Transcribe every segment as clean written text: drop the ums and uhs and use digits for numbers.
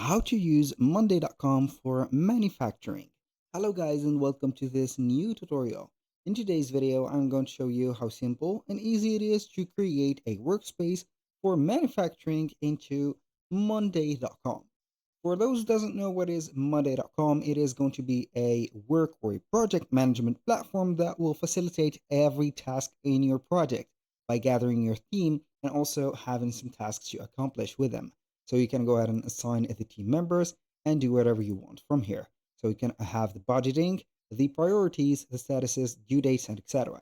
How to use Monday.com for manufacturing. Hello guys and welcome to this new tutorial. In today's video, I'm going to show you how simple and easy it is to create a workspace for manufacturing into Monday.com. For those who doesn't know what is Monday.com, it is going to be a work or a project management platform that will facilitate every task in your project by gathering your team and also having some tasks to accomplish with them. So you can go ahead and assign the team members and do whatever you want from here. So you can have the budgeting, the priorities, the statuses, due dates, and etc.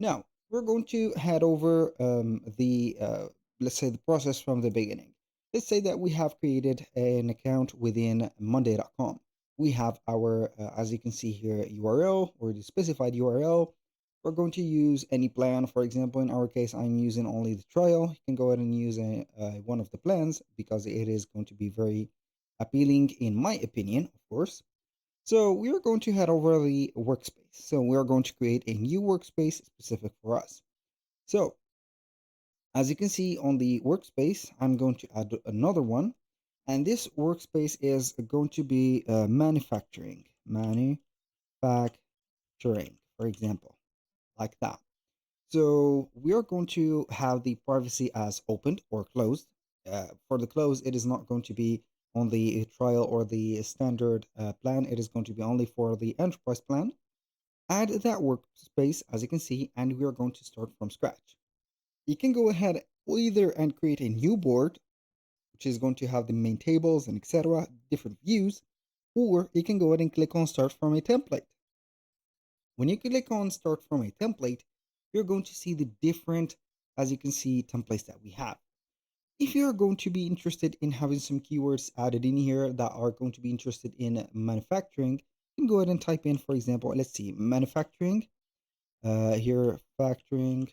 Now we're going to head over let's say the process from the beginning. Let's say that we have created an account within Monday.com. We have our, as you can see here, URL or the specified URL. We're going to use any plan. For example, in our case, I'm using only the trial. You can go ahead and use one of the plans because it is going to be very appealing in my opinion, of course. So we are going to head over the workspace. So we are going to create a new workspace specific for us. So as you can see on the workspace, I'm going to add another one. And this workspace is going to be manufacturing, for example, like that. So we are going to have the privacy as opened or closed. For the close, it is not going to be on the trial or the standard plan. It is going to be only for the enterprise plan. Add that workspace, as you can see, and we are going to start from scratch. You can go ahead either and create a new board, which is going to have the main tables and etc., different views, or you can go ahead and click on start from a template. When you click on start from a template, you're going to see the different, as you can see, templates that we have. If you're going to be interested in having some keywords added in here that are going to be interested in manufacturing, you can go ahead and type in, for example, let's see, manufacturing, here, factoring.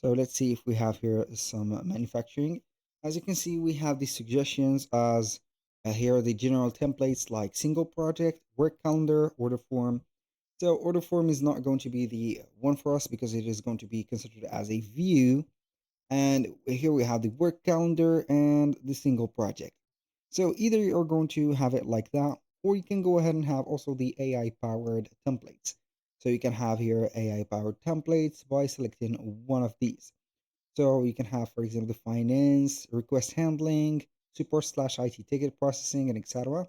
So let's see if we have here some manufacturing. As you can see, we have the suggestions as here are the general templates like single project, work calendar, order form. So order form is not going to be the one for us because it is going to be considered as a view. And here we have the work calendar and the single project. So either you're going to have it like that, or you can go ahead and have also the AI powered templates. So you can have here AI powered templates by selecting one of these. So you can have, for example, the finance, request handling, support slash IT ticket processing, and etc.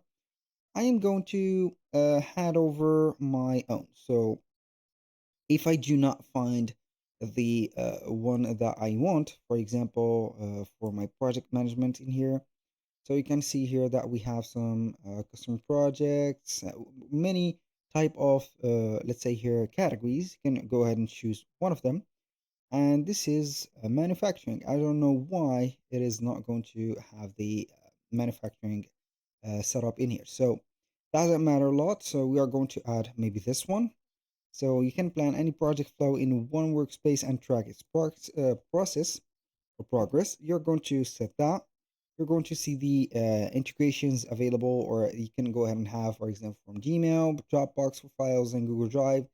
I am going to head over my own. So if I do not find the one that I want, for example, for my project management in here, so you can see here that we have some custom projects, many type of, let's say here, categories. You can go ahead and choose one of them. And this is manufacturing. I don't know why it is not going to have the manufacturing setup in here. So doesn't matter a lot. So we are going to add maybe this one. So you can plan any project flow in one workspace and track its process or progress. You're going to set that. You're going to see the integrations available, or you can go ahead and have, for example, from Gmail, Dropbox for files, and Google Drive,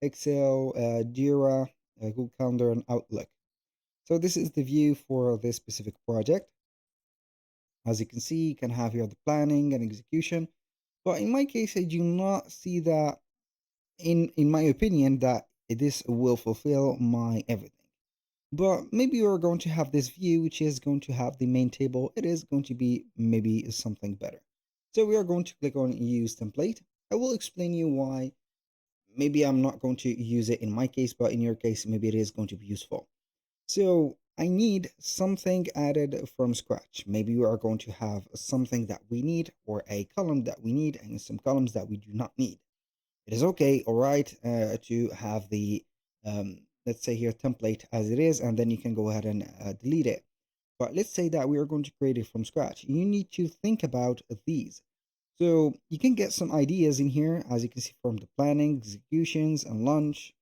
Excel, Jira, Google Calendar, and Outlook. So this is the view for this specific project. As you can see, you can have here the planning and execution. But in my case, I do not see that in my opinion that this will fulfill my everything. But maybe you're going to have this view which is going to have the main table. It is going to be maybe something better. So we are going to click on use template. I will explain you why maybe I'm not going to use it in my case, but in your case maybe it is going to be useful. So I need something added from scratch. Maybe we are going to have something that we need, or a column that we need, and some columns that we do not need. It is okay, all right, to have the, let's say here, template as it is, and then you can go ahead and delete it. But let's say that we are going to create it from scratch. You need to think about these. So you can get some ideas in here, as you can see from the planning, executions, and launch.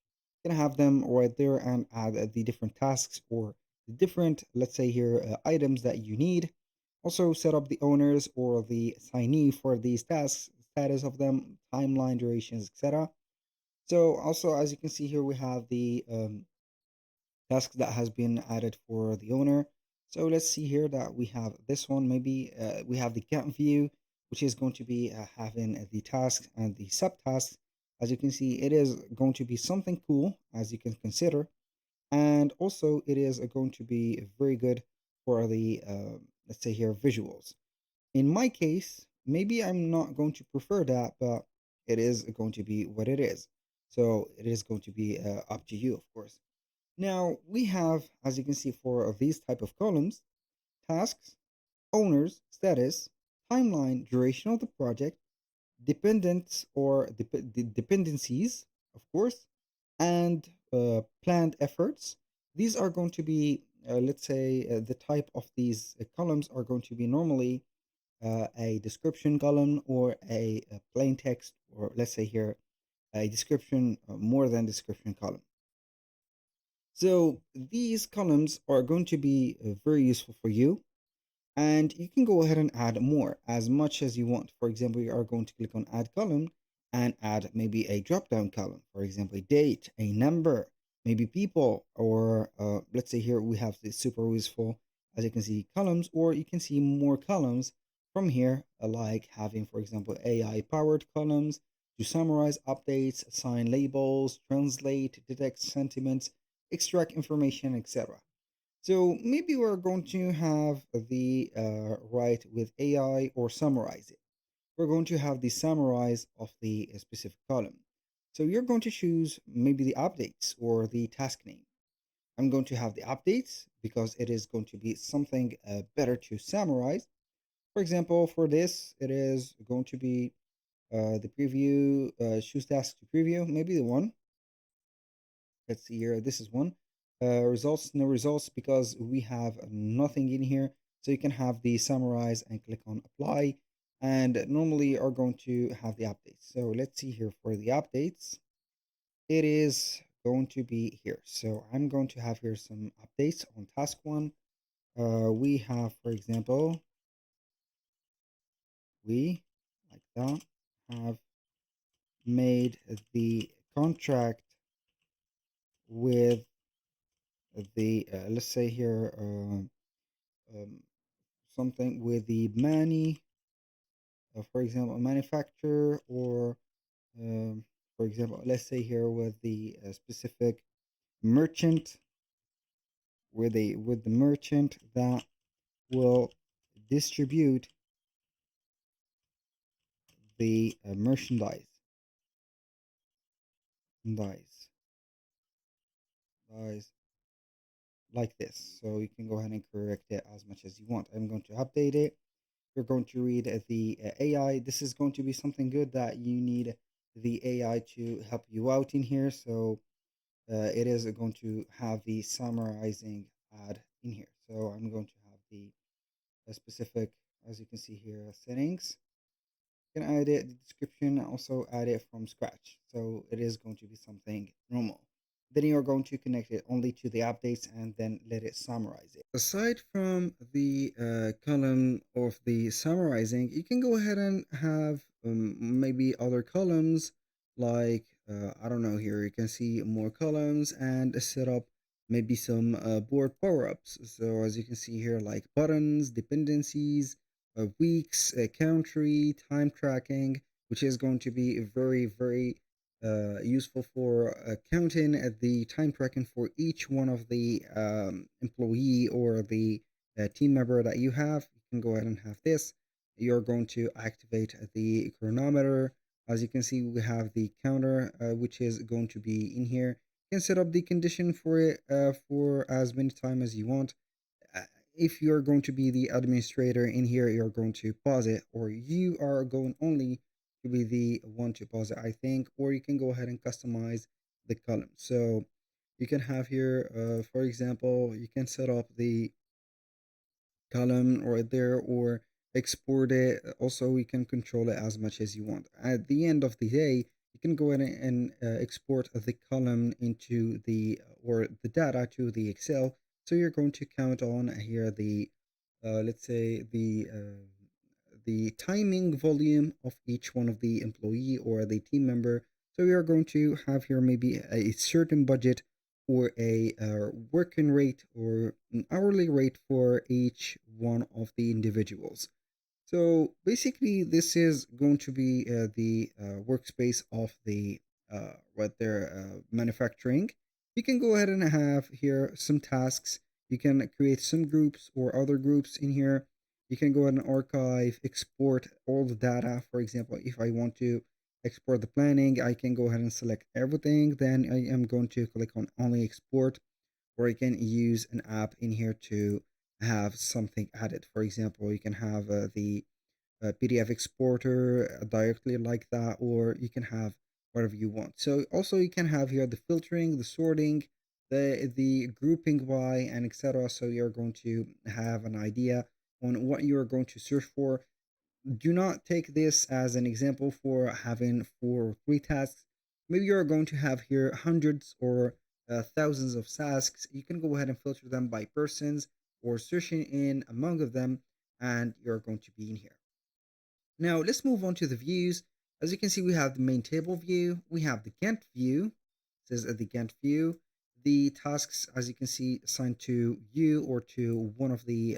You can have them right there and add the different tasks or the different, let's say here, items that you need. Also set up the owners or the assignee for these tasks, status of them, timeline, durations, etc. So also, as you can see here, we have the task that has been added for the owner. So let's see here that we have this one. Maybe we have the count view, which is going to be having the tasks and the subtasks. As you can see, it is going to be something cool as you can consider. And also it is going to be very good for the, let's say here, visuals. In my case, maybe I'm not going to prefer that, but it is going to be what it is. So it is going to be up to you, of course. Now we have, as you can see, for these type of columns, tasks, owners, status, timeline, duration of the project, dependents or dependencies, of course, and planned efforts. These are going to be, let's say, the type of these columns are going to be normally a description column or a plain text, or let's say here, a description, more than description column. So these columns are going to be very useful for you, and you can go ahead and add more as much as you want. For example, you are going to click on add column and add maybe a drop down column, for example, a date, a number, maybe people, or let's say here we have the super useful, as you can see, columns, or you can see more columns from here, like having, for example, AI powered columns to summarize updates, assign labels, translate, detect sentiments, extract information, etc. So maybe we're going to have the write with AI or summarize it. We're going to have the summarize of the specific column. So you're going to choose maybe the updates or the task name. I'm going to have the updates because it is going to be something better to summarize. For example, for this, it is going to be the preview, choose task to preview, maybe the one. Let's see here. This is one. Results, no results because we have nothing in here. So you can have the summarize and click on apply. And normally are going to have the updates. So let's see here for the updates. It is going to be here. So I'm going to have here some updates on task one. We have, for example, we like that have made the contract with the let's say here something with the for example, manufacturer, or um, for example, let's say here with the specific merchant, with the merchant that will distribute the merchandise dies like this. So you can go ahead and correct it as much as you want. I'm going to update it. You're going to read the AI. This is going to be something good that you need the AI to help you out in here. So it is going to have the summarizing ad in here. So I'm going to have the specific, as you can see here, settings. You can add it, the description, also add it from scratch. So it is going to be something normal. Then you're going to connect it only to the updates and then let it summarize it. Aside from the column of the summarizing, you can go ahead and have maybe other columns like, I don't know, here you can see more columns and set up maybe some board power-ups. So as you can see here, like buttons, dependencies, weeks, country, time tracking, which is going to be very, very useful for counting the time tracking for each one of the employee or the team member that you have. You can go ahead and have this. You're going to activate the chronometer. As you can see, we have the counter, which is going to be in here. You can set up the condition for it for as many time as you want. uh, if you're going to be the administrator in here, you're going to pause it, or you are going only to be the one to pause it, I think, or you can go ahead and customize the column. So you can have here, for example, you can set up the column right there or export it. Also, we can control it as much as you want. At the end of the day, you can go ahead and export the column into the or the data to the Excel. So you're going to count on here the let's say the timing volume of each one of the employee or the team member. So we are going to have here maybe a certain budget or a working rate or an hourly rate for each one of the individuals. So basically, this is going to be the workspace of the what they're manufacturing. You can go ahead and have here some tasks. You can create some groups or other groups in here. You can go ahead and archive, export all the data. For example, if I want to export the planning, I can go ahead and select everything. Then I am going to click on only export, or you can use an app in here to have something added. For example, you can have the PDF exporter directly like that, or you can have whatever you want. So also you can have here the filtering, the sorting, the grouping by, and etc. So you're going to have an idea on what you're going to search for. Do not take this as an example for having 4 or 3 tasks. Maybe you're going to have here hundreds or thousands of tasks. You can go ahead and filter them by persons or searching in among of them, and you're going to be in here. Now let's move on to the views. As you can see, we have the main table view, we have the Gantt view. It says the Gantt view. The tasks, as you can see, assigned to you or to one of the,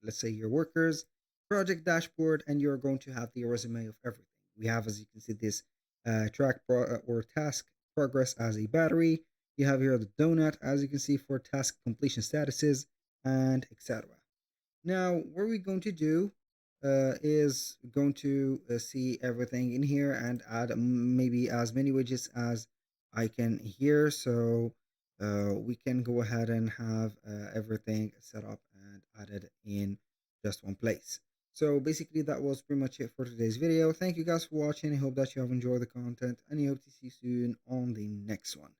let's say, your workers. Project dashboard, and you're going to have the resume of everything. We have, as you can see, this or task progress as a battery. You have here the donut, as you can see, for task completion statuses and etc. Now, what we're going to do is going to see everything in here and add maybe as many widgets as I can here. So we can go ahead and have everything set up and added in just one place. So basically that was pretty much it for today's video. Thank you guys for watching. I hope that you have enjoyed the content, and I hope to see you soon on the next one.